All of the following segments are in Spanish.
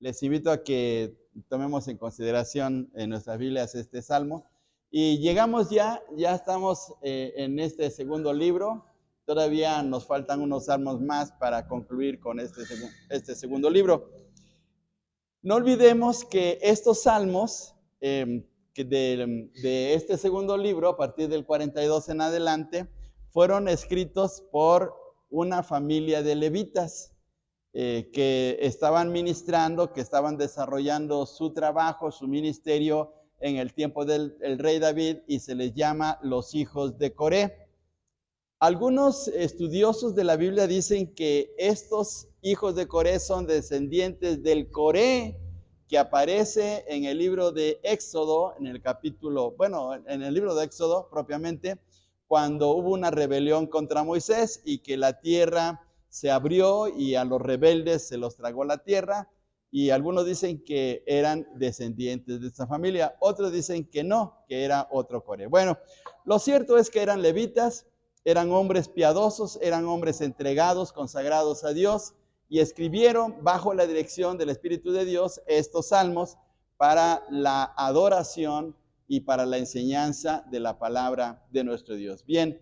Les invito a que tomemos en consideración en nuestras Biblias este salmo. Y llegamos ya estamos en este segundo libro. Todavía nos faltan unos salmos más para concluir con este segundo libro. No olvidemos que estos salmos que de este segundo libro, a partir del 42 en adelante, fueron escritos por una familia de levitas que estaban ministrando, que estaban desarrollando su trabajo, su ministerio en el tiempo del rey David, y se les llama los hijos de Coré. Algunos estudiosos de la Biblia dicen que estos hijos de Coré son descendientes del Coré que aparece en el libro de Éxodo, en el libro de Éxodo propiamente, cuando hubo una rebelión contra Moisés y que la tierra se abrió y a los rebeldes se los tragó la tierra, y algunos dicen que eran descendientes de esta familia, otros dicen que no, que era otro Coré. Bueno, lo cierto es que eran levitas, eran hombres piadosos, eran hombres entregados, consagrados a Dios, y escribieron bajo la dirección del Espíritu de Dios estos salmos para la adoración y para la enseñanza de la palabra de nuestro Dios. Bien,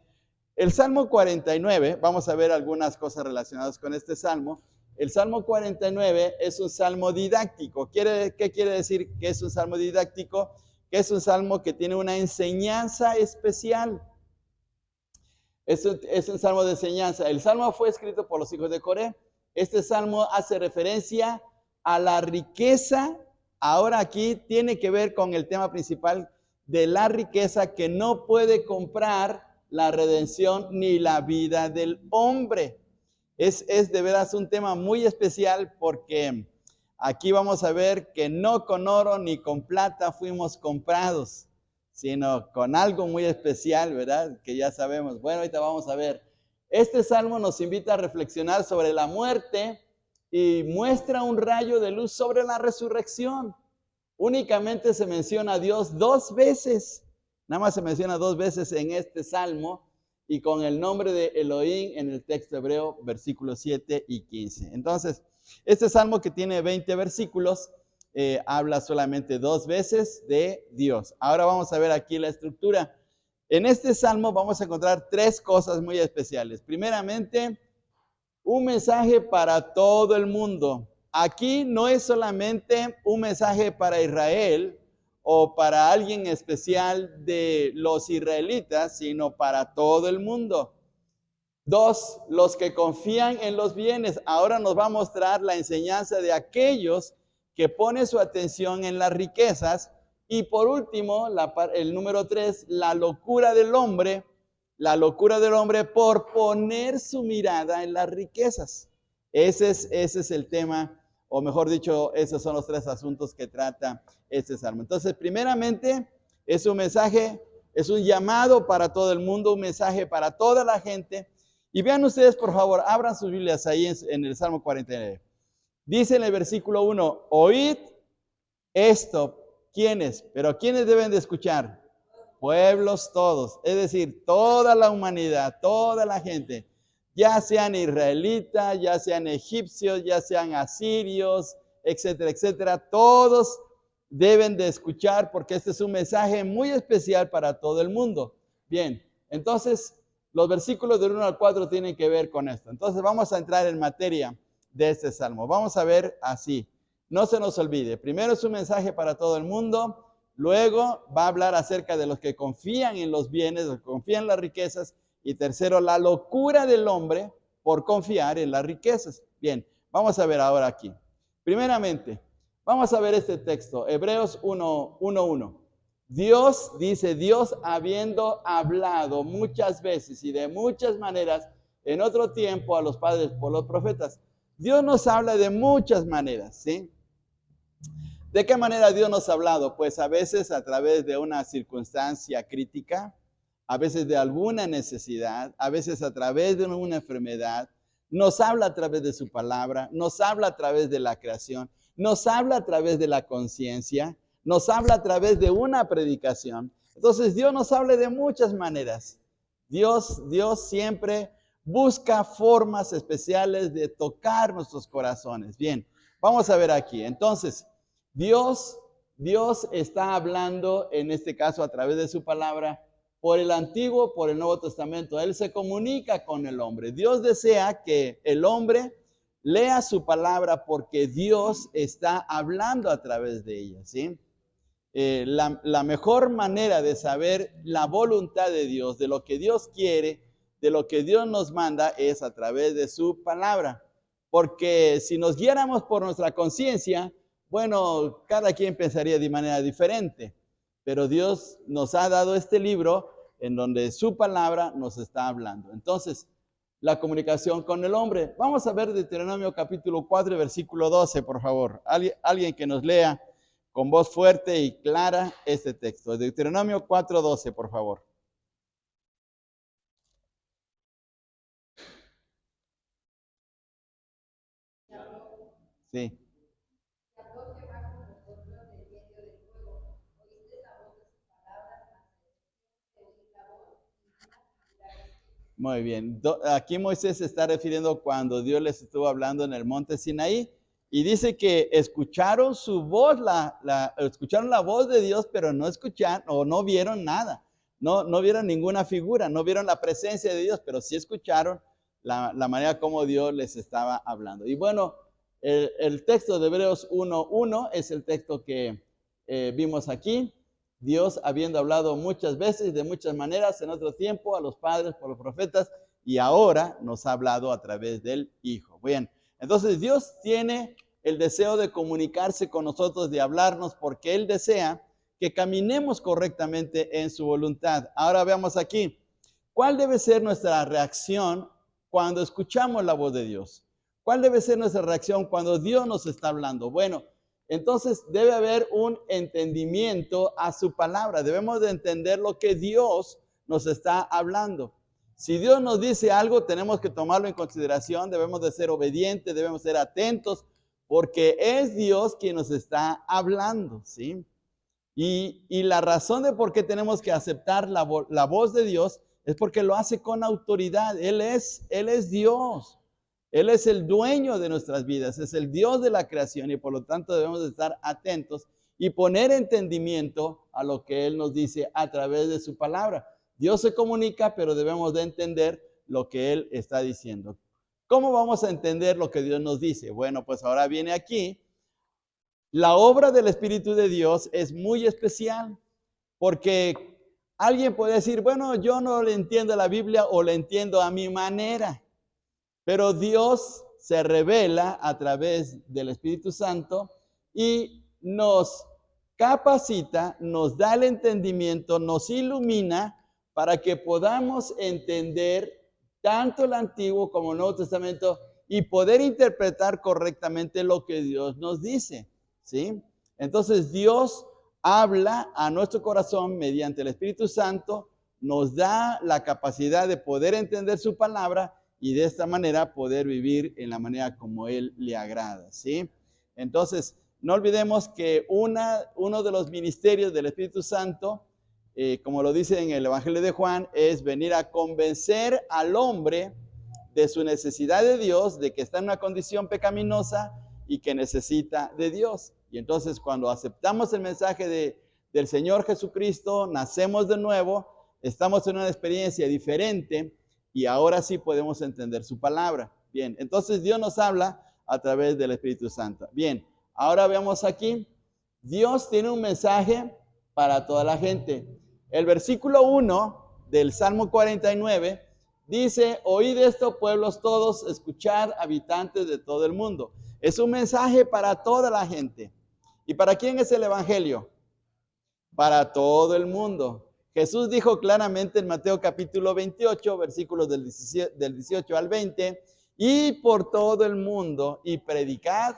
el Salmo 49, vamos a ver algunas cosas relacionadas con este salmo. El Salmo 49 es un salmo didáctico. ¿Qué quiere decir que es un salmo didáctico? Que es un salmo que tiene una enseñanza especial. Es un salmo de enseñanza. El salmo fue escrito por los hijos de Coré. Este salmo hace referencia a la riqueza. Ahora aquí tiene que ver con el tema principal de la riqueza que no puede comprar la redención ni la vida del hombre. Es de veras un tema muy especial, porque aquí vamos a ver que no con oro ni con plata fuimos comprados, sino con algo muy especial, ¿verdad? Que ya sabemos. Bueno, ahorita vamos a ver. Este salmo nos invita a reflexionar sobre la muerte y muestra un rayo de luz sobre la resurrección. Únicamente se menciona a Dios 2 veces. Nada más se menciona 2 veces en este salmo, y con el nombre de Elohim en el texto hebreo, versículos 7 y 15. Entonces, este salmo, que tiene 20 versículos, habla solamente 2 veces de Dios. Ahora vamos a ver aquí la estructura. En este salmo vamos a encontrar 3 cosas muy especiales. Primeramente, un mensaje para todo el mundo. Aquí no es solamente un mensaje para Israel o para alguien especial de los israelitas, sino para todo el mundo. 2, los que confían en los bienes. Ahora nos va a mostrar la enseñanza de aquellos que ponen su atención en las riquezas. Y por último, el número 3, la locura del hombre por poner su mirada en las riquezas. Ese es el tema, o mejor dicho, esos son los 3 asuntos que trata este salmo. Entonces, primeramente, es un mensaje, es un llamado para todo el mundo, un mensaje para toda la gente. Y vean ustedes, por favor, abran sus Biblias ahí en el Salmo 49. Dice en el versículo 1, oíd esto. ¿Quiénes? Pero ¿quiénes deben de escuchar? Pueblos todos, es decir, toda la humanidad, toda la gente, ya sean israelitas, ya sean egipcios, ya sean asirios, etcétera, etcétera, todos deben de escuchar, porque este es un mensaje muy especial para todo el mundo. Bien, entonces los versículos del 1 al 4 tienen que ver con esto. Entonces vamos a entrar en materia de este salmo. Vamos a ver así, no se nos olvide. Primero es un mensaje para todo el mundo. Luego va a hablar acerca de los que confían en los bienes, los que confían en las riquezas. Y tercero, la locura del hombre por confiar en las riquezas. Bien, vamos a ver ahora aquí. Primeramente, vamos a ver este texto, Hebreos 1:1. Dios, dice, Dios habiendo hablado muchas veces y de muchas maneras en otro tiempo a los padres por los profetas. Dios nos habla de muchas maneras, ¿sí? ¿De qué manera Dios nos ha hablado? Pues a veces a través de una circunstancia crítica, a veces de alguna necesidad, a veces a través de una enfermedad. Nos habla a través de su palabra, nos habla a través de la creación, nos habla a través de la conciencia, nos habla a través de una predicación. Entonces Dios nos habla de muchas maneras. Dios siempre busca formas especiales de tocar nuestros corazones. Bien, Vamos a ver aquí. Entonces, Dios está hablando, en este caso a través de su palabra, por el Antiguo, por el Nuevo Testamento. Él se comunica con el hombre. Dios desea que el hombre lea su palabra porque Dios está hablando a través de ella, ¿sí? La mejor manera de saber la voluntad de Dios, de lo que Dios quiere, de lo que Dios nos manda, es a través de su palabra. Porque si nos guiáramos por nuestra conciencia, bueno, cada quien pensaría de manera diferente. Pero Dios nos ha dado este libro en donde su palabra nos está hablando. Entonces, la comunicación con el hombre. Vamos a ver Deuteronomio capítulo 4, versículo 12, por favor. Alguien que nos lea con voz fuerte y clara este texto. Deuteronomio 4:12, por favor. Sí. Muy bien. Aquí Moisés se está refiriendo cuando Dios les estuvo hablando en el monte Sinaí y dice que escucharon su voz, escucharon la voz de Dios, pero no escucharon o no vieron nada. No vieron ninguna figura, no vieron la presencia de Dios, pero sí escucharon la manera como Dios les estaba hablando. Y bueno, el texto de Hebreos 1:1 es el texto que vimos aquí. Dios habiendo hablado muchas veces, de muchas maneras, en otro tiempo, a los padres por los profetas, y ahora nos ha hablado a través del Hijo. Bien, entonces Dios tiene el deseo de comunicarse con nosotros, de hablarnos, porque Él desea que caminemos correctamente en su voluntad. Ahora veamos aquí, ¿cuál debe ser nuestra reacción cuando escuchamos la voz de Dios? ¿Cuál debe ser nuestra reacción cuando Dios nos está hablando? Bueno, entonces debe haber un entendimiento a su palabra. Debemos de entender lo que Dios nos está hablando. Si Dios nos dice algo, tenemos que tomarlo en consideración. Debemos de ser obedientes, debemos ser atentos, porque es Dios quien nos está hablando, ¿sí? Y la razón de por qué tenemos que aceptar la voz de Dios es porque lo hace con autoridad. Él es Dios. Él es el dueño de nuestras vidas, es el Dios de la creación y por lo tanto debemos de estar atentos y poner entendimiento a lo que Él nos dice a través de su palabra. Dios se comunica, pero debemos de entender lo que Él está diciendo. ¿Cómo vamos a entender lo que Dios nos dice? Bueno, pues ahora viene aquí. La obra del Espíritu de Dios es muy especial porque alguien puede decir, bueno, yo no le entiendo la Biblia o le entiendo a mi manera. Pero Dios se revela a través del Espíritu Santo y nos capacita, nos da el entendimiento, nos ilumina para que podamos entender tanto el Antiguo como el Nuevo Testamento y poder interpretar correctamente lo que Dios nos dice, ¿sí? Entonces Dios habla a nuestro corazón mediante el Espíritu Santo, nos da la capacidad de poder entender su palabra y de esta manera poder vivir en la manera como Él le agrada, ¿sí? Entonces, no olvidemos que uno de los ministerios del Espíritu Santo, como lo dice en el Evangelio de Juan, es venir a convencer al hombre de su necesidad de Dios, de que está en una condición pecaminosa y que necesita de Dios. Y entonces, cuando aceptamos el mensaje del Señor Jesucristo, nacemos de nuevo, estamos en una experiencia diferente, y ahora sí podemos entender su palabra. Bien, entonces Dios nos habla a través del Espíritu Santo. Bien, ahora veamos aquí. Dios tiene un mensaje para toda la gente. El versículo 1 del Salmo 49 dice, oíd esto, pueblos todos, escuchad, habitantes de todo el mundo. Es un mensaje para toda la gente. ¿Y para quién es el Evangelio? Para todo el mundo. Jesús dijo claramente en Mateo capítulo 28, versículos del 18 al 20, y por todo el mundo y predicad,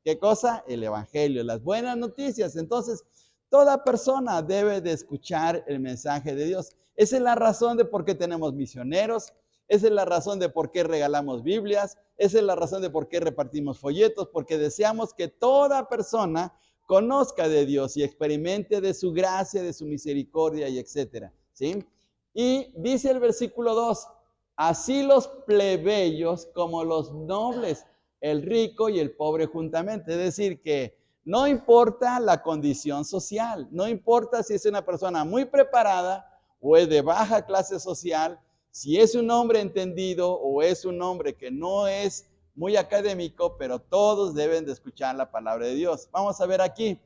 ¿qué cosa? El Evangelio, las buenas noticias. Entonces, toda persona debe de escuchar el mensaje de Dios. Esa es la razón de por qué tenemos misioneros, esa es la razón de por qué regalamos Biblias, esa es la razón de por qué repartimos folletos, porque deseamos que toda persona conozca de Dios y experimente de su gracia, de su misericordia y etcétera, ¿sí? Y dice el versículo 2, así los plebeyos como los nobles. el rico y el pobre juntamente. Es decir, que no importa la condición social, no importa si es una persona muy preparada o es de baja clase social, si es un hombre entendido o es un hombre que no es muy académico, pero todos deben de escuchar la palabra de Dios. Vamos a ver aquí.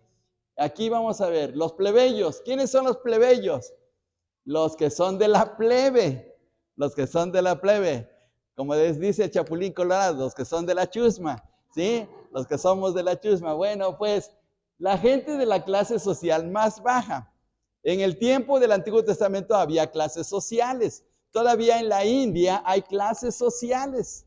Aquí vamos a ver los plebeyos. ¿Quiénes son los plebeyos? Los que son de la plebe. Los que son de la plebe. Como les dice Chapulín Colorado, los que son de la chusma. ¿Sí? Los que somos de la chusma. Bueno, pues la gente de la clase social más baja. En el tiempo del Antiguo Testamento había clases sociales. Todavía en la India hay clases sociales.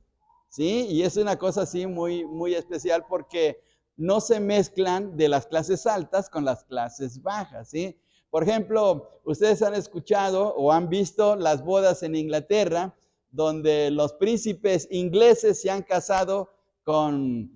¿Sí? Y es una cosa así muy, muy especial porque no se mezclan de las clases altas con las clases bajas, ¿sí? Por ejemplo, ustedes han escuchado o han visto las bodas en Inglaterra, donde los príncipes ingleses se han casado con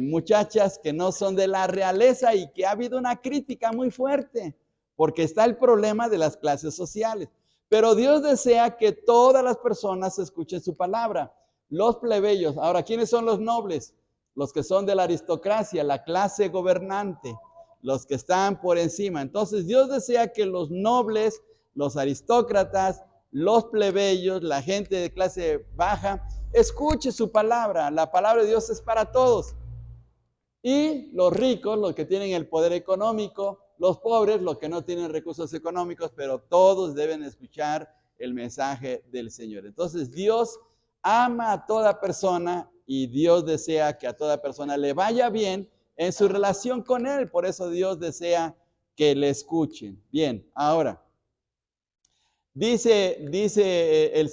muchachas que no son de la realeza y que ha habido una crítica muy fuerte, porque está el problema de las clases sociales. Pero Dios desea que todas las personas escuchen su palabra. Los plebeyos. Ahora, ¿quiénes son los nobles? Los que son de la aristocracia, la clase gobernante, los que están por encima. Entonces Dios desea que los nobles, los aristócratas, los plebeyos, la gente de clase baja, escuche su palabra. La palabra de Dios es para todos. Y los ricos, los que tienen el poder económico, los pobres, los que no tienen recursos económicos, pero todos deben escuchar el mensaje del Señor. Entonces Dios ama a toda persona y Dios desea que a toda persona le vaya bien en su relación con Él. Por eso Dios desea que le escuchen. Bien, ahora, dice el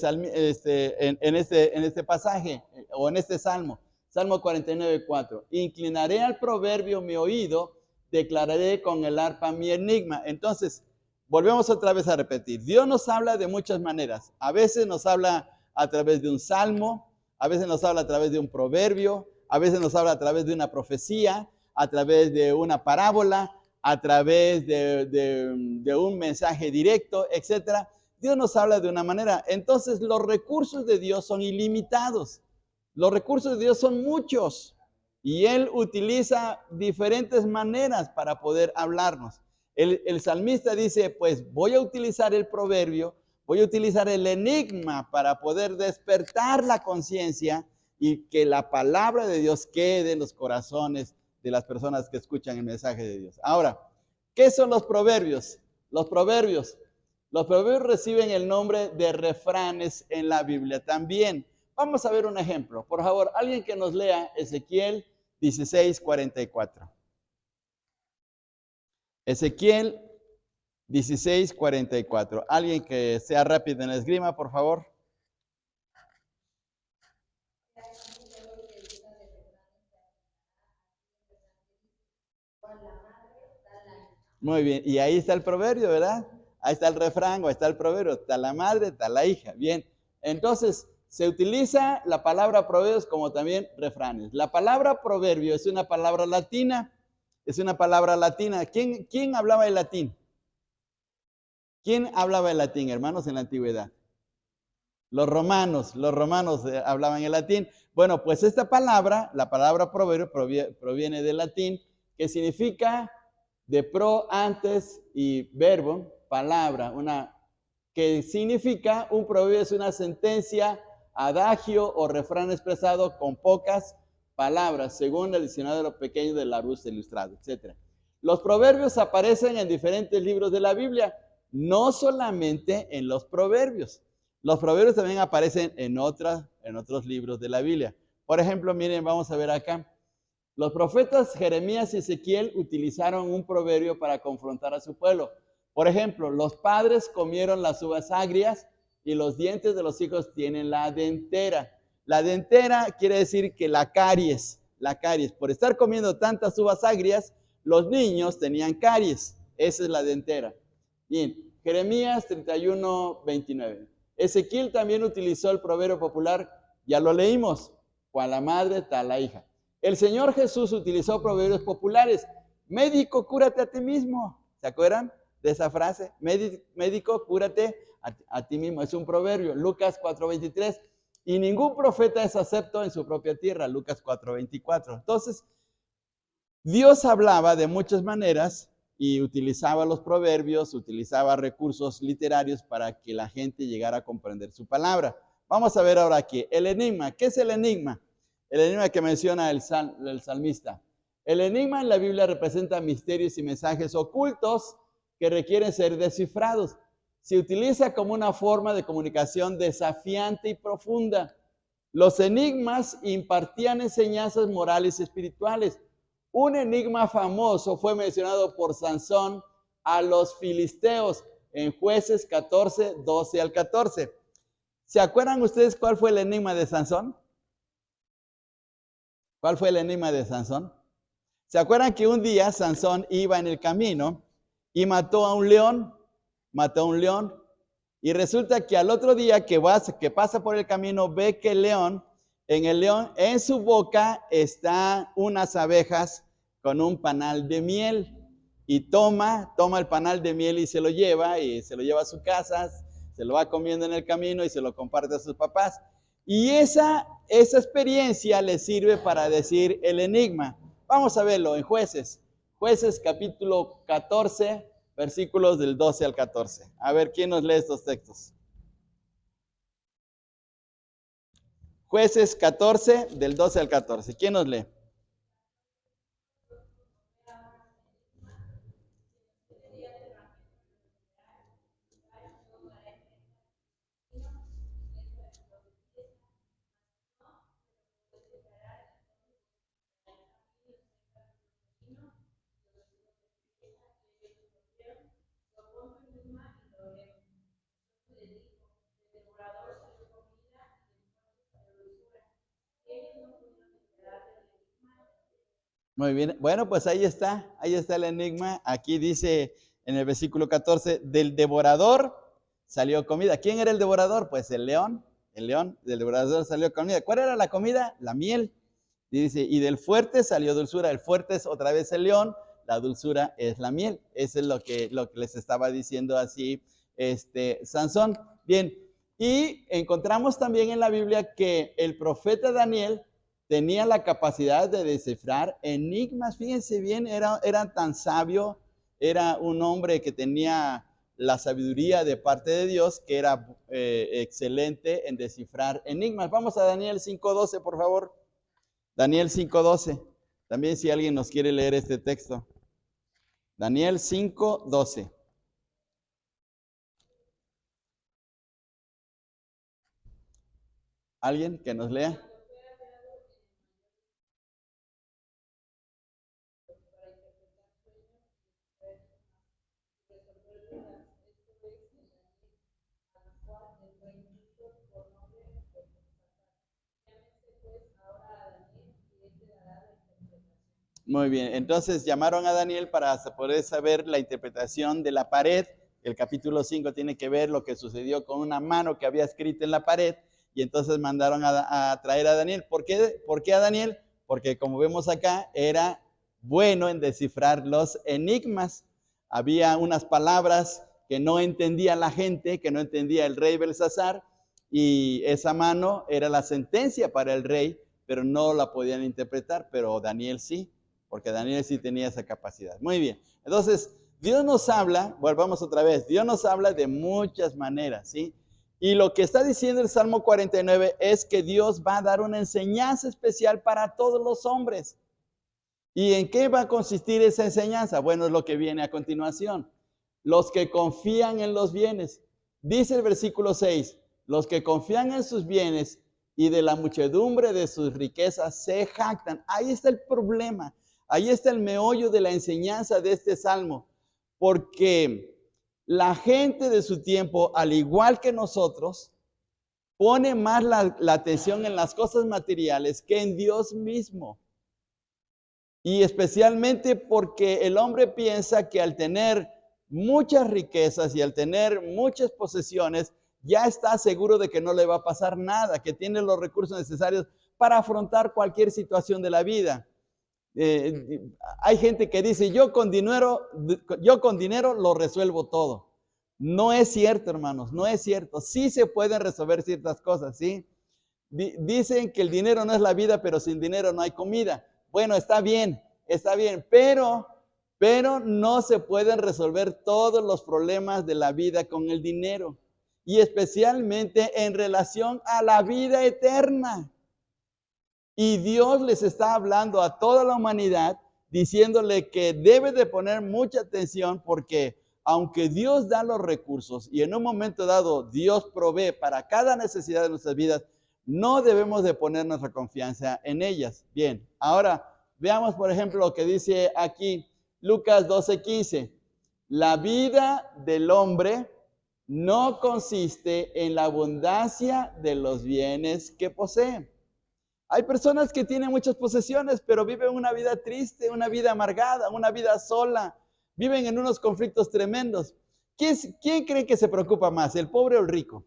en este pasaje o en este salmo, Salmo 49:4, inclinaré al proverbio mi oído, declararé con el arpa mi enigma. Entonces, volvemos otra vez a repetir. Dios nos habla de muchas maneras. A veces nos habla a través de un salmo, a veces nos habla a través de un proverbio, a veces nos habla a través de una profecía, a través de una parábola, a través de un mensaje directo, etc. Dios nos habla de una manera. Entonces, los recursos de Dios son ilimitados. Los recursos de Dios son muchos y Él utiliza diferentes maneras para poder hablarnos. El salmista dice, pues voy a utilizar el proverbio, voy a utilizar el enigma para poder despertar la conciencia y que la palabra de Dios quede en los corazones de las personas que escuchan el mensaje de Dios. Ahora, ¿qué son los proverbios? Los proverbios reciben el nombre de refranes en la Biblia también. Vamos a ver un ejemplo. Por favor, alguien que nos lea Ezequiel 16:44. Ezequiel 16:44. Alguien que sea rápido en la esgrima, por favor. Muy bien, y ahí está el proverbio, ¿verdad? Ahí está el refrán, o está el proverbio, está la madre, está la hija. Bien, entonces se utiliza la palabra proverbios como también refranes. La palabra proverbio es una palabra latina, ¿Quién hablaba el latín? ¿Quién hablaba el latín, hermanos, en la antigüedad? Los romanos hablaban el latín. Bueno, pues esta palabra, la palabra proverbio, proviene del latín, que significa de pro, antes, y verbo, palabra, que significa, un proverbio es una sentencia, adagio o refrán expresado con pocas palabras, según el diccionario de lo pequeño de Larousse Ilustrado, etc. Los proverbios aparecen en diferentes libros de la Biblia, no solamente en los proverbios. Los proverbios también aparecen en otros libros de la Biblia. Por ejemplo, miren, vamos a ver acá. Los profetas Jeremías y Ezequiel utilizaron un proverbio para confrontar a su pueblo. Por ejemplo, los padres comieron las uvas agrias y los dientes de los hijos tienen la dentera. La dentera quiere decir que la caries. Por estar comiendo tantas uvas agrias, los niños tenían caries. Esa es la dentera. Bien, Jeremías 31:29. Ezequiel también utilizó el proverbio popular, ya lo leímos, cual la madre, tal la hija. El Señor Jesús utilizó proverbios populares. Médico, cúrate a ti mismo. ¿Se acuerdan de esa frase? Médico, cúrate a ti mismo. Es un proverbio. Lucas 4:23. y ningún profeta es acepto en su propia tierra, Lucas 4:24. Entonces, Dios hablaba de muchas maneras y utilizaba los proverbios, utilizaba recursos literarios para que la gente llegara a comprender su palabra. Vamos a ver ahora aquí, el enigma. ¿Qué es el enigma? El enigma que menciona el salmista. El enigma en la Biblia representa misterios y mensajes ocultos que requieren ser descifrados. Se utiliza como una forma de comunicación desafiante y profunda. Los enigmas impartían enseñanzas morales y espirituales. Un enigma famoso fue mencionado por Sansón a los filisteos en Jueces 14, 12 al 14. ¿Se acuerdan ustedes cuál fue el enigma de Sansón? ¿Cuál fue el enigma de Sansón? ¿Se acuerdan que un día Sansón iba en el camino y mató a un león? Mató a un león. Y resulta que al otro día que pasa por el camino, ve que el león, en su boca están unas abejas con un panal de miel. Y toma el panal de miel y se lo lleva a su casa, se lo va comiendo en el camino y se lo comparte a sus papás. Y esa experiencia le sirve para decir el enigma. Vamos a verlo en Jueces. Jueces capítulo 14, versículos del 12 al 14. A ver, ¿quién nos lee estos textos? Jueces 14, del 12 al 14. ¿Quién nos lee? Muy bien, bueno, pues ahí está el enigma. Aquí dice en el versículo 14, del devorador salió comida. ¿Quién era el devorador? Pues el león, del devorador salió comida. ¿Cuál era la comida? La miel. Y dice, y del fuerte salió dulzura. El fuerte es otra vez el león, la dulzura es la miel. Eso es lo que les estaba diciendo así Sansón. Bien, y encontramos también en la Biblia que el profeta Daniel tenía la capacidad de descifrar enigmas. Fíjense bien, era tan sabio, era un hombre que tenía la sabiduría de parte de Dios, que era excelente en descifrar enigmas. Vamos a Daniel 5:12, por favor. Daniel 5:12. También si alguien nos quiere leer este texto. Daniel 5:12. ¿Alguien que nos lea? Muy bien, entonces llamaron a Daniel para poder saber la interpretación de la pared. El capítulo 5 tiene que ver lo que sucedió con una mano que había escrito en la pared, y entonces mandaron a traer a Daniel. ¿Por qué a Daniel? Porque como vemos acá, era bueno en descifrar los enigmas. Había unas palabras que no entendía la gente, que no entendía el rey Belsasar, y esa mano era la sentencia para el rey, pero no la podían interpretar, pero Daniel sí, porque Daniel sí tenía esa capacidad. Muy bien, entonces Dios nos habla, volvamos otra vez, Dios nos habla de muchas maneras, ¿sí? Y lo que está diciendo el Salmo 49 es que Dios va a dar una enseñanza especial para todos los hombres. ¿Y en qué va a consistir esa enseñanza? Bueno, es lo que viene a continuación. Los que confían en los bienes. Dice el versículo 6, los que confían en sus bienes y de la muchedumbre de sus riquezas se jactan. Ahí está el problema. Ahí está el meollo de la enseñanza de este salmo. Porque la gente de su tiempo, al igual que nosotros, pone más la atención en las cosas materiales que en Dios mismo. Y especialmente porque el hombre piensa que al tener muchas riquezas y al tener muchas posesiones, ya está seguro de que no le va a pasar nada, que tiene los recursos necesarios para afrontar cualquier situación de la vida. Hay gente que dice, yo con dinero lo resuelvo todo. No es cierto, hermanos, no es cierto. Sí se pueden resolver ciertas cosas, ¿sí? Dicen que el dinero no es la vida, pero sin dinero no hay comida. Bueno, está bien, pero no se pueden resolver todos los problemas de la vida con el dinero. Y especialmente en relación a la vida eterna. Y Dios les está hablando a toda la humanidad, diciéndole que debe de poner mucha atención porque aunque Dios da los recursos y en un momento dado Dios provee para cada necesidad de nuestras vidas, no debemos de poner nuestra confianza en ellas. Bien, ahora veamos por ejemplo lo que dice aquí Lucas 12:15. La vida del hombre no consiste en la abundancia de los bienes que posee. Hay personas que tienen muchas posesiones, pero viven una vida triste, una vida amargada, una vida sola. Viven en unos conflictos tremendos. ¿Quién cree que se preocupa más, el pobre o el rico?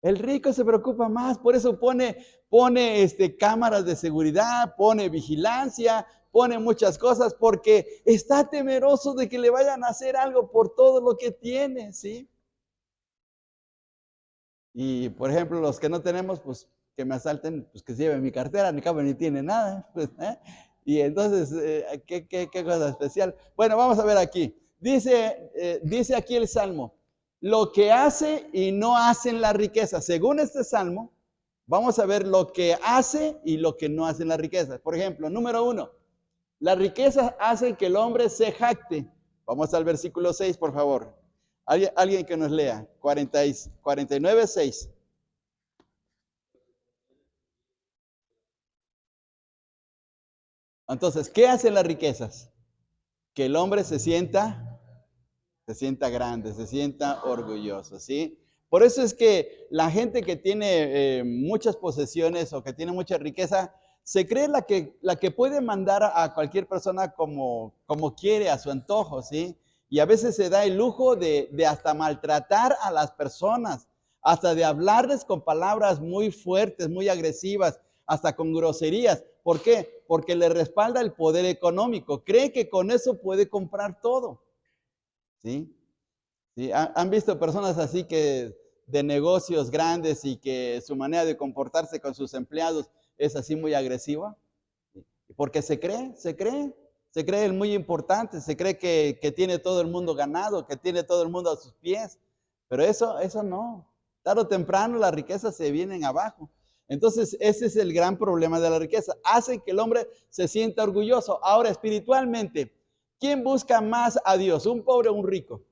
El rico se preocupa más, por eso pone cámaras de seguridad, pone vigilancia, pone muchas cosas, porque está temeroso de que le vayan a hacer algo por todo lo que tiene, ¿sí? Y, por ejemplo, los que no tenemos, pues, que me asalten, pues, que se lleven mi cartera, ni cabo ni tiene nada, pues, ¿eh? Y entonces, ¿qué cosa especial? Bueno, vamos a ver aquí. Dice aquí el Salmo, lo que hace y no hacen la riqueza. Según este Salmo, vamos a ver lo que hace y lo que no hacen la riqueza. Por ejemplo, número 1, la riqueza hace que el hombre se jacte. Vamos al versículo 6, por favor. Alguien que nos lea, 49:6. Entonces, ¿qué hacen las riquezas? Que el hombre se sienta grande, se sienta orgulloso, ¿sí? Por eso es que la gente que tiene muchas posesiones o que tiene mucha riqueza, se cree la que puede mandar a cualquier persona como quiere, a su antojo, ¿sí? Y a veces se da el lujo de hasta maltratar a las personas, hasta de hablarles con palabras muy fuertes, muy agresivas, hasta con groserías. ¿Por qué? Porque le respalda el poder económico. Cree que con eso puede comprar todo. ¿Sí? ¿Sí? ¿Han visto personas así que de negocios grandes y que su manera de comportarse con sus empleados es así muy agresiva? Porque se cree el muy importante, se cree que tiene todo el mundo ganado, que tiene todo el mundo a sus pies. Pero eso no. Tarde o temprano las riquezas se vienen abajo. Entonces, ese es el gran problema de la riqueza. Hace que el hombre se sienta orgulloso. Ahora, espiritualmente, ¿quién busca más a Dios, un pobre o un rico?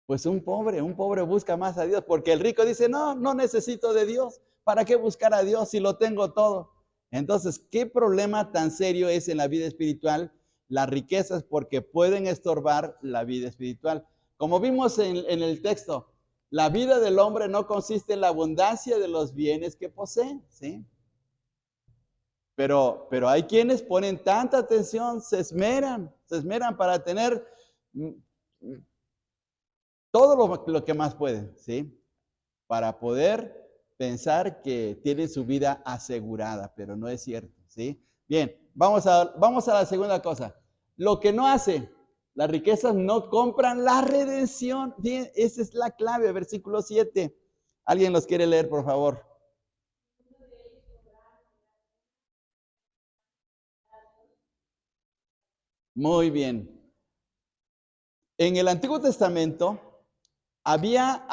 Pues un pobre busca más a Dios, porque el rico dice, no necesito de Dios. ¿Para qué buscar a Dios si lo tengo todo? Entonces, ¿qué problema tan serio es en la vida espiritual? Las riquezas, porque pueden estorbar la vida espiritual. Como vimos en el texto, la vida del hombre no consiste en la abundancia de los bienes que posee, ¿sí? Pero hay quienes ponen tanta atención, se esmeran para tener todo lo que más pueden, ¿sí? Para poder pensar que tienen su vida asegurada, pero no es cierto, ¿sí? Bien, vamos a la segunda cosa. Lo que no hace, las riquezas no compran la redención. Bien, esa es la clave, versículo 7. ¿Alguien los quiere leer, por favor? Muy bien. En el Antiguo Testamento había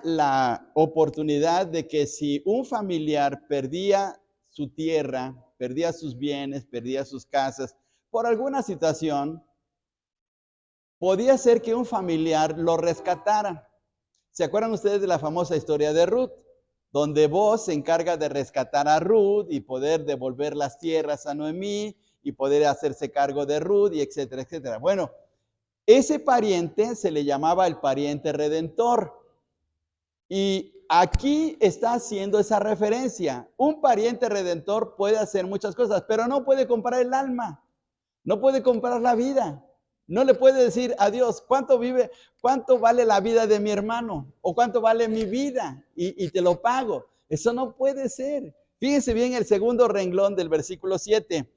la oportunidad de que si un familiar perdía su tierra, perdía sus bienes, perdía sus casas, por alguna situación, podía ser que un familiar lo rescatara. ¿Se acuerdan ustedes de la famosa historia de Ruth? Donde Boaz se encarga de rescatar a Ruth y poder devolver las tierras a Noemí y poder hacerse cargo de Ruth y etcétera, etcétera. Bueno, ese pariente se le llamaba el pariente redentor. Y aquí está haciendo esa referencia. Un pariente redentor puede hacer muchas cosas, pero no puede comprar el alma, no puede comprar la vida. No le puede decir a Dios, ¿cuánto vale la vida de mi hermano? ¿O cuánto vale mi vida? Y te lo pago. Eso no puede ser. Fíjense bien el segundo renglón del versículo 7.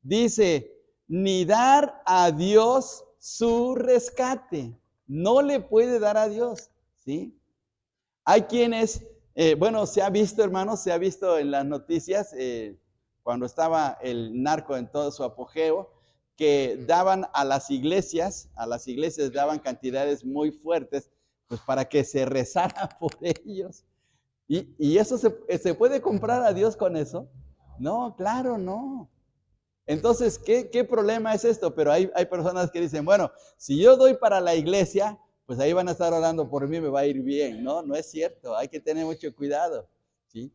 Dice, ni dar a Dios su rescate. No le puede dar a Dios, ¿sí? Hay quienes Bueno, se ha visto, hermanos, se ha visto en las noticias, cuando estaba el narco en todo su apogeo, que daban a las iglesias daban cantidades muy fuertes, pues para que se rezara por ellos. ¿Y eso se puede comprar a Dios con eso? No, claro, no. Entonces, ¿qué problema es esto? Pero hay personas que dicen, bueno, si yo doy para la iglesia, pues ahí van a estar orando por mí, me va a ir bien. No, no es cierto, hay que tener mucho cuidado, ¿sí?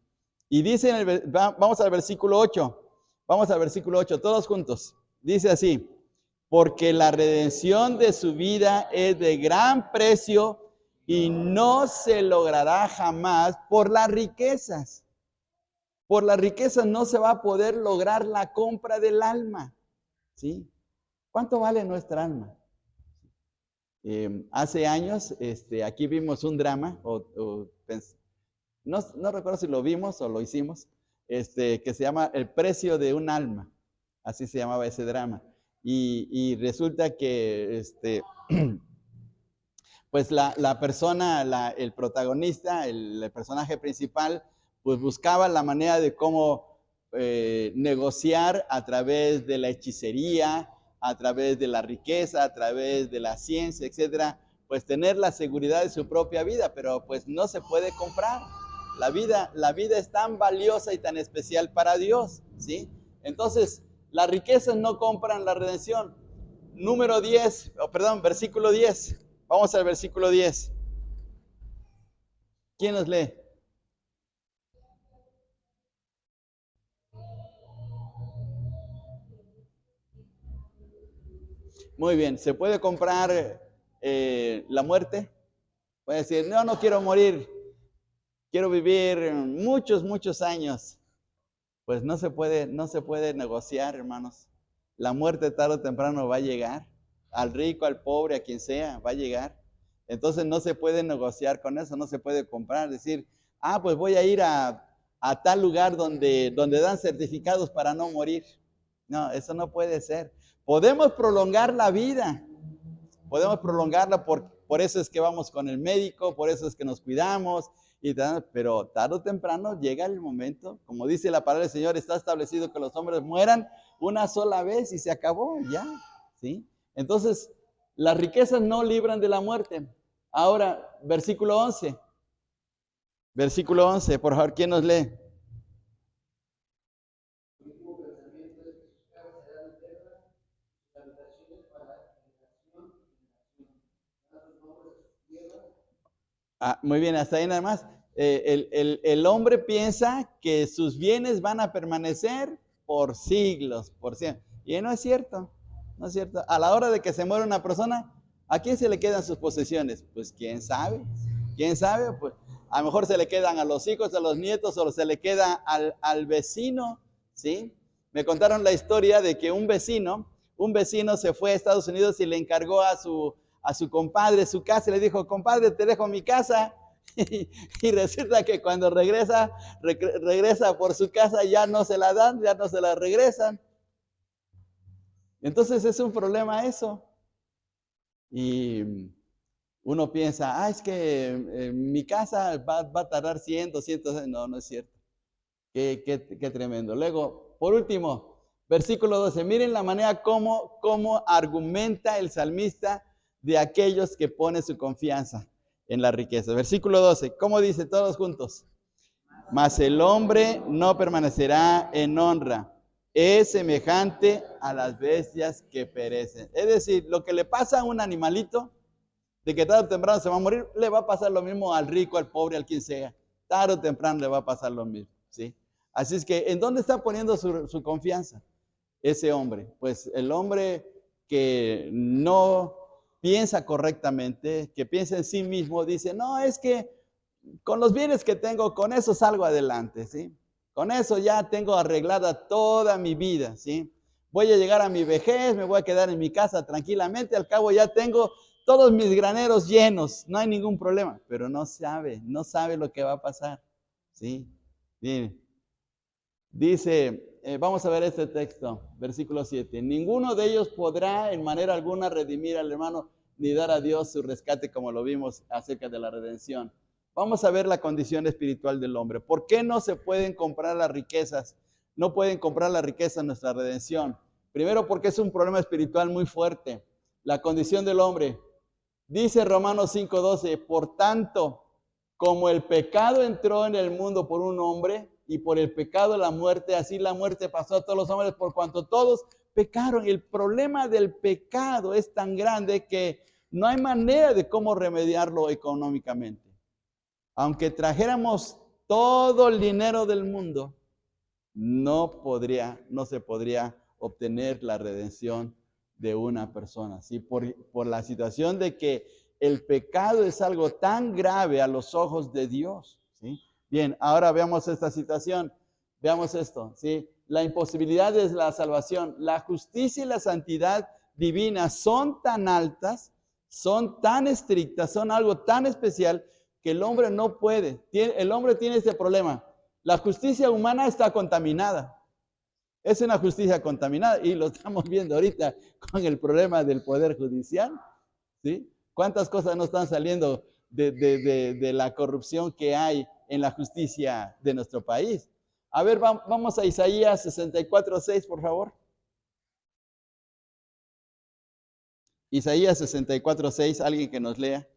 Y dice, vamos al versículo 8, vamos al versículo 8, todos juntos. Dice así, porque la redención de su vida es de gran precio y no se logrará jamás por las riquezas. Por las riquezas no se va a poder lograr la compra del alma, ¿sí? ¿Cuánto vale nuestra alma? Hace años, aquí vimos un drama, no recuerdo si lo vimos o lo hicimos, que se llama El precio de un alma, así se llamaba ese drama. Y resulta que, pues la persona, el protagonista, el personaje principal, pues buscaba la manera de cómo negociar a través de la hechicería, a través de la riqueza, a través de la ciencia, etcétera, pues tener la seguridad de su propia vida, pero pues no se puede comprar. La vida es tan valiosa y tan especial para Dios, ¿sí? Entonces, las riquezas no compran la redención. Versículo 10. Vamos al versículo 10. ¿Quién nos lee? Muy bien, ¿se puede comprar la muerte? Puede decir, no, no quiero morir, quiero vivir muchos, muchos años. Pues no se puede negociar, hermanos. La muerte tarde o temprano va a llegar. Al rico, al pobre, a quien sea, va a llegar. Entonces no se puede negociar con eso, no se puede comprar. Decir, pues voy a ir a tal lugar donde dan certificados para no morir. No, eso no puede ser. Podemos prolongar la vida, podemos prolongarla, por eso es que vamos con el médico, por eso es que nos cuidamos, pero tarde o temprano llega el momento, como dice la palabra del Señor, está establecido que los hombres mueran una sola vez y se acabó, ya, ¿sí? Entonces, las riquezas no libran de la muerte. Ahora, versículo 11, por favor, ¿quién nos lee? Muy bien, hasta ahí nada más. El hombre piensa que sus bienes van a permanecer por siglos, por siempre. Y no es cierto, no es cierto. A la hora de que se muere una persona, ¿a quién se le quedan sus posesiones? Pues quién sabe, pues a lo mejor se le quedan a los hijos, a los nietos, o se le queda al vecino, ¿sí? Me contaron la historia de que un vecino se fue a Estados Unidos y le encargó a su compadre su casa y le dijo, compadre, te dejo mi casa. Y resulta que cuando regresa por su casa, ya no se la dan, ya no se la regresan. Entonces es un problema eso. Y uno piensa, es que mi casa va a tardar 100, 200 años. No, no es cierto. Qué tremendo. Luego, por último, versículo 12. Miren la manera cómo argumenta el salmista de aquellos que ponen su confianza en la riqueza. Versículo 12. ¿Cómo dice todos juntos? Mas el hombre no permanecerá en honra. Es semejante a las bestias que perecen. Es decir, lo que le pasa a un animalito, de que tarde o temprano se va a morir, le va a pasar lo mismo al rico, al pobre, al quien sea. Tarde o temprano le va a pasar lo mismo, ¿sí? Así es que, ¿en dónde está poniendo su confianza ese hombre? Pues el hombre que no piensa correctamente, que piensa en sí mismo, dice, no, es que con los bienes que tengo, con eso salgo adelante, ¿sí? Con eso ya tengo arreglada toda mi vida, ¿sí? Voy a llegar a mi vejez, me voy a quedar en mi casa tranquilamente, al cabo ya tengo todos mis graneros llenos, no hay ningún problema, pero no sabe lo que va a pasar, ¿sí? Bien. Dice, vamos a ver este texto, versículo 7. Ninguno de ellos podrá en manera alguna redimir al hermano, ni dar a Dios su rescate, como lo vimos acerca de la redención. Vamos a ver la condición espiritual del hombre. ¿Por qué no se pueden comprar las riquezas? No pueden comprar la riqueza nuestra redención. Primero, porque es un problema espiritual muy fuerte. La condición del hombre. Dice Romanos 5:12, por tanto, como el pecado entró en el mundo por un hombre y por el pecado la muerte, así la muerte pasó a todos los hombres por cuanto todos pecaron. El problema del pecado es tan grande que no hay manera de cómo remediarlo económicamente. Aunque trajéramos todo el dinero del mundo, no se podría obtener la redención de una persona, ¿sí? Por la situación de que el pecado es algo tan grave a los ojos de Dios, ¿sí? Bien, ahora veamos esta situación, veamos esto, ¿sí? La imposibilidad de la salvación, la justicia y la santidad divina son tan altas, son tan estrictas, son algo tan especial que el hombre no puede. El hombre tiene este problema. La justicia humana está contaminada. Es una justicia contaminada y lo estamos viendo ahorita con el problema del poder judicial, ¿sí? ¿Cuántas cosas no están saliendo de la corrupción que hay en la justicia de nuestro país? A ver, vamos a Isaías 64:6, por favor. Isaías 64:6, alguien que nos lea.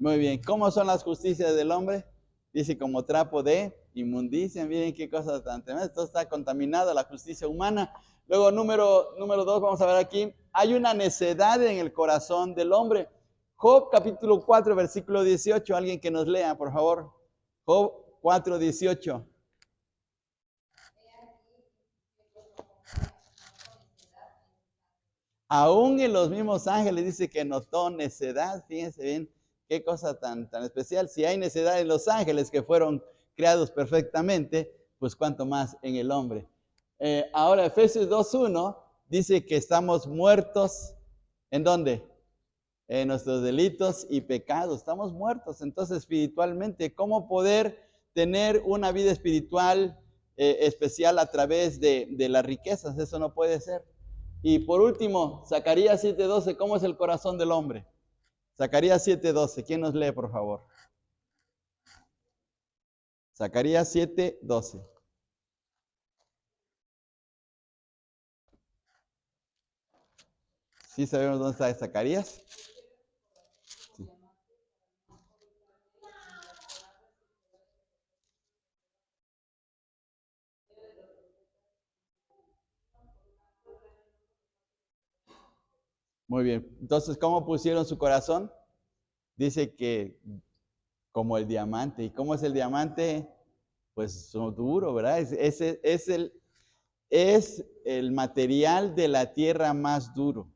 Muy bien, ¿cómo son las justicias del hombre? Dice como trapo de inmundicia. Miren qué cosa tan tremenda. Esto está contaminado, la justicia humana. Luego, número 2, vamos a ver aquí. Hay una necedad en el corazón del hombre. Job capítulo 4, versículo 18. Alguien que nos lea, por favor. Job 4:18. Aún en los mismos ángeles dice que notó necedad. Fíjense bien, qué cosa tan especial. Si hay necedad en los ángeles que fueron creados perfectamente, pues cuánto más en el hombre. Ahora, Efesios 2:1 dice que estamos muertos. ¿En dónde? En nuestros delitos y pecados. Estamos muertos. Entonces, espiritualmente, ¿cómo poder tener una vida espiritual especial a través de las riquezas? Eso no puede ser. Y por último, Zacarías 7:12, ¿cómo es el corazón del hombre? Zacarías 7:12, ¿quién nos lee, por favor? Zacarías 7:12. ¿Sí sabemos dónde está Zacarías? Sí. Muy bien. Entonces, ¿cómo pusieron su corazón? Dice que como el diamante. ¿Y cómo es el diamante? Pues duro, ¿verdad? Es el material de la tierra más duro.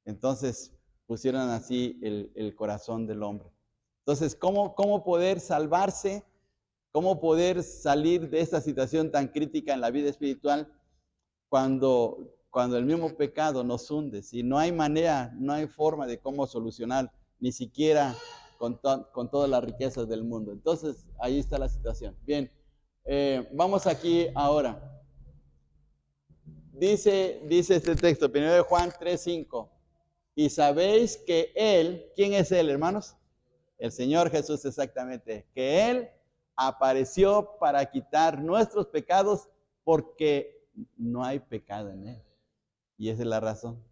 Entonces, pusieron así el corazón del hombre. Entonces, ¿cómo poder salvarse? ¿Cómo poder salir de esta situación tan crítica en la vida espiritual cuando el mismo pecado nos hunde? Si no hay manera, no hay forma de cómo solucionar, ni siquiera con todas las riquezas del mundo. Entonces, ahí está la situación. Bien, vamos aquí ahora. Dice este texto, 1 de Juan 3:5. Y sabéis que Él, ¿quién es Él, hermanos? El Señor Jesús, exactamente. Que Él apareció para quitar nuestros pecados porque no hay pecado en Él. Y esa es la razón.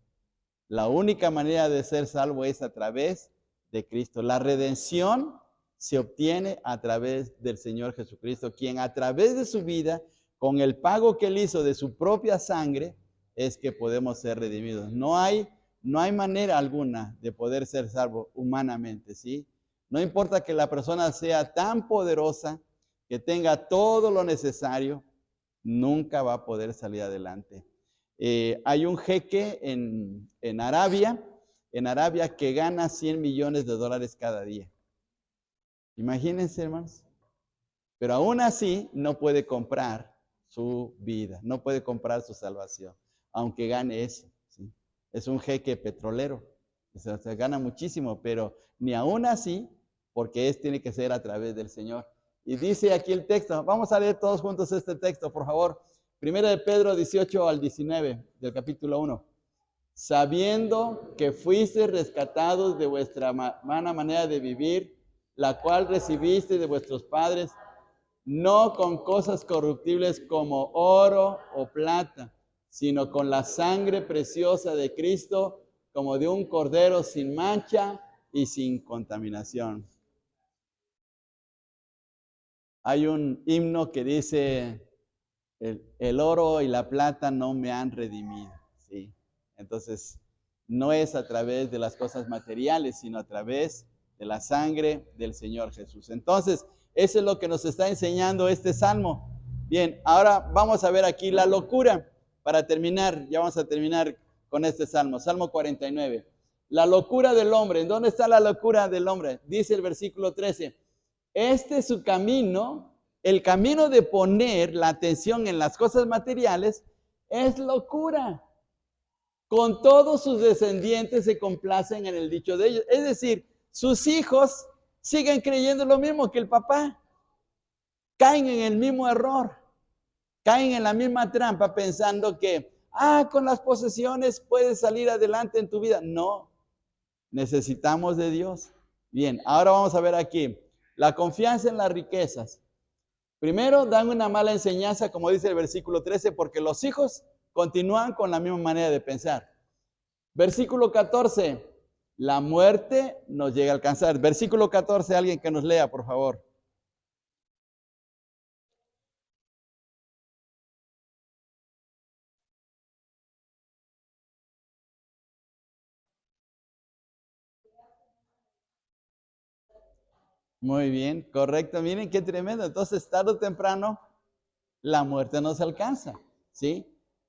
La única manera de ser salvo es a través de Cristo. La redención se obtiene a través del Señor Jesucristo, quien a través de su vida, con el pago que Él hizo de su propia sangre, es que podemos ser redimidos. No hay manera alguna de poder ser salvo humanamente, ¿sí? No importa que la persona sea tan poderosa, que tenga todo lo necesario, nunca va a poder salir adelante. Hay un jeque en Arabia que gana $100 millones cada día. Imagínense, hermanos. Pero aún así no puede comprar su vida, no puede comprar su salvación, aunque gane eso, ¿sí? Es un jeque petrolero, o sea, se gana muchísimo, pero ni aún así porque tiene que ser a través del Señor. Y dice aquí el texto, vamos a leer todos juntos este texto, por favor. Primera de Pedro 18 al 19 del capítulo 1. Sabiendo que fuisteis rescatados de vuestra vana manera de vivir, la cual recibiste de vuestros padres, no con cosas corruptibles como oro o plata, sino con la sangre preciosa de Cristo, como de un cordero sin mancha y sin contaminación. Hay un himno que dice, el oro y la plata no me han redimido, ¿sí? Entonces, no es a través de las cosas materiales, sino a través de la sangre del Señor Jesús. Entonces, eso es lo que nos está enseñando este salmo. Bien, ahora vamos a ver aquí la locura. Para terminar, ya vamos a terminar con este salmo, Salmo 49. La locura del hombre. ¿En dónde está la locura del hombre? Dice el versículo 13. Este es su camino, el camino de poner la atención en las cosas materiales es locura. Con todos sus descendientes se complacen en el dicho de ellos. Es decir, sus hijos siguen creyendo lo mismo que el papá. Caen en el mismo error. Caen en la misma trampa pensando que, con las posesiones puedes salir adelante en tu vida. No, necesitamos de Dios. Bien, ahora vamos a ver aquí. La confianza en las riquezas. Primero, dan una mala enseñanza, como dice el versículo 13, porque los hijos continúan con la misma manera de pensar. Versículo 14, la muerte nos llega a alcanzar. Versículo 14, alguien que nos lea, por favor. Muy bien, correcto. Miren qué tremendo. Entonces, tarde o temprano, la muerte nos alcanza, ¿sí?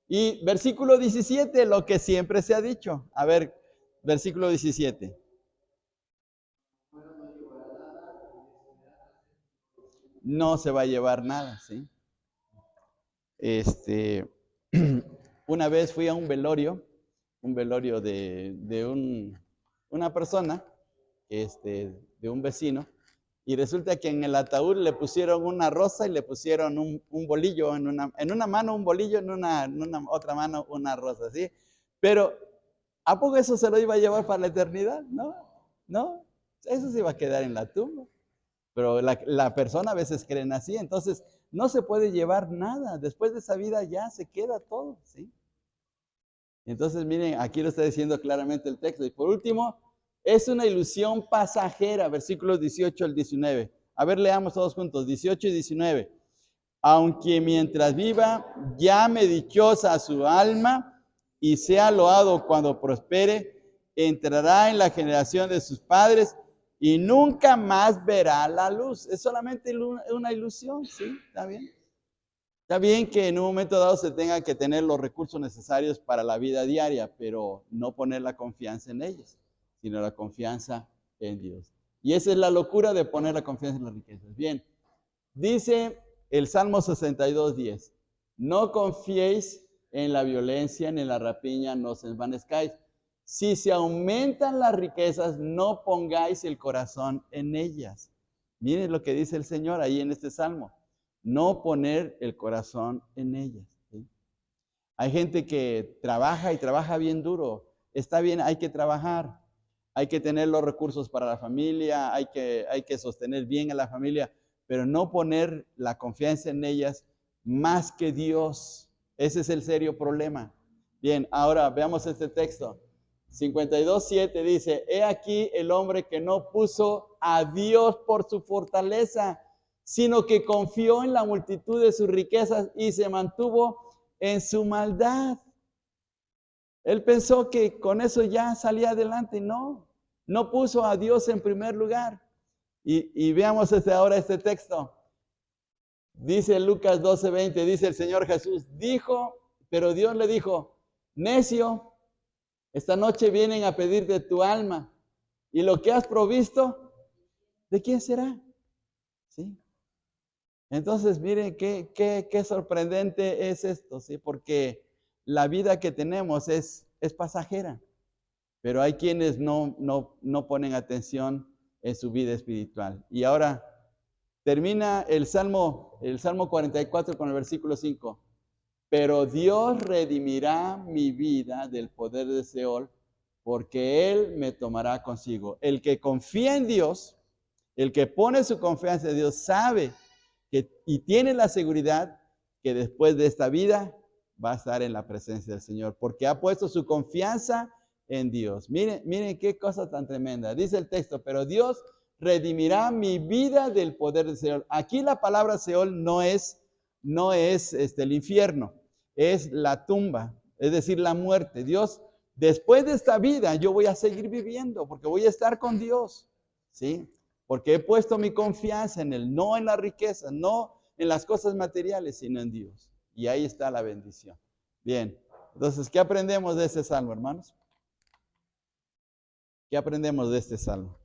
Y versículo 17, lo que siempre se ha dicho. A ver, versículo 17. No se va a llevar nada, ¿sí? Una vez fui a un velorio de una persona, de un vecino, y resulta que en el ataúd le pusieron una rosa y le pusieron un bolillo, en una mano un bolillo, en una otra mano una rosa, ¿sí? Pero, ¿a poco eso se lo iba a llevar para la eternidad? No, no, eso se iba a quedar en la tumba. Pero la persona a veces creen así, entonces no se puede llevar nada, después de esa vida ya se queda todo, ¿sí? Entonces miren, aquí lo está diciendo claramente el texto. Y por último, es una ilusión pasajera, versículos 18 al 19. A ver, leamos todos juntos, 18 y 19. Aunque mientras viva, llame dichosa a su alma y sea loado cuando prospere, entrará en la generación de sus padres y nunca más verá la luz. Es solamente una ilusión, ¿sí? ¿Está bien? Está bien que en un momento dado se tenga que tener los recursos necesarios para la vida diaria, pero no poner la confianza en ellos, sino la confianza en Dios. Y esa es la locura de poner la confianza en las riquezas. Bien, dice el Salmo 62:10, no confiéis en la violencia ni en la rapiña, no os envanezcáis. Si se aumentan las riquezas, no pongáis el corazón en ellas. Miren lo que dice el Señor ahí en este Salmo. No poner el corazón en ellas, ¿sí? Hay gente que trabaja y trabaja bien duro. Está bien, hay que trabajar. Hay que tener los recursos para la familia, hay que sostener bien a la familia, pero no poner la confianza en ellas más que Dios. Ese es el serio problema. Bien, ahora veamos este texto. 52:7 dice, he aquí el hombre que no puso a Dios por su fortaleza, sino que confió en la multitud de sus riquezas y se mantuvo en su maldad. Él pensó que con eso ya salía adelante. No puso a Dios en primer lugar. Y veamos ahora este texto. Dice Lucas 12:20, dice el Señor Jesús, pero Dios le dijo, necio, esta noche vienen a pedirte tu alma, y lo que has provisto, ¿de quién será? ¿Sí? Entonces, miren qué sorprendente es esto, ¿sí? Porque la vida que tenemos es pasajera, pero hay quienes no ponen atención en su vida espiritual. Y ahora termina el Salmo 44 con el versículo 5. Pero Dios redimirá mi vida del poder de Seol, porque Él me tomará consigo. El que confía en Dios, el que pone su confianza en Dios, sabe y tiene la seguridad que después de esta vida va a estar en la presencia del Señor, porque ha puesto su confianza en Dios. Miren qué cosa tan tremenda. Dice el texto, pero Dios redimirá mi vida del poder de Seol. Aquí la palabra Seol no es el infierno, es la tumba, es decir, la muerte. Dios, después de esta vida, yo voy a seguir viviendo, porque voy a estar con Dios, ¿sí? Porque he puesto mi confianza en Él, no en la riqueza, no en las cosas materiales, sino en Dios. Y ahí está la bendición. Bien, entonces, ¿qué aprendemos de este salmo, hermanos? ¿Qué aprendemos de este salmo?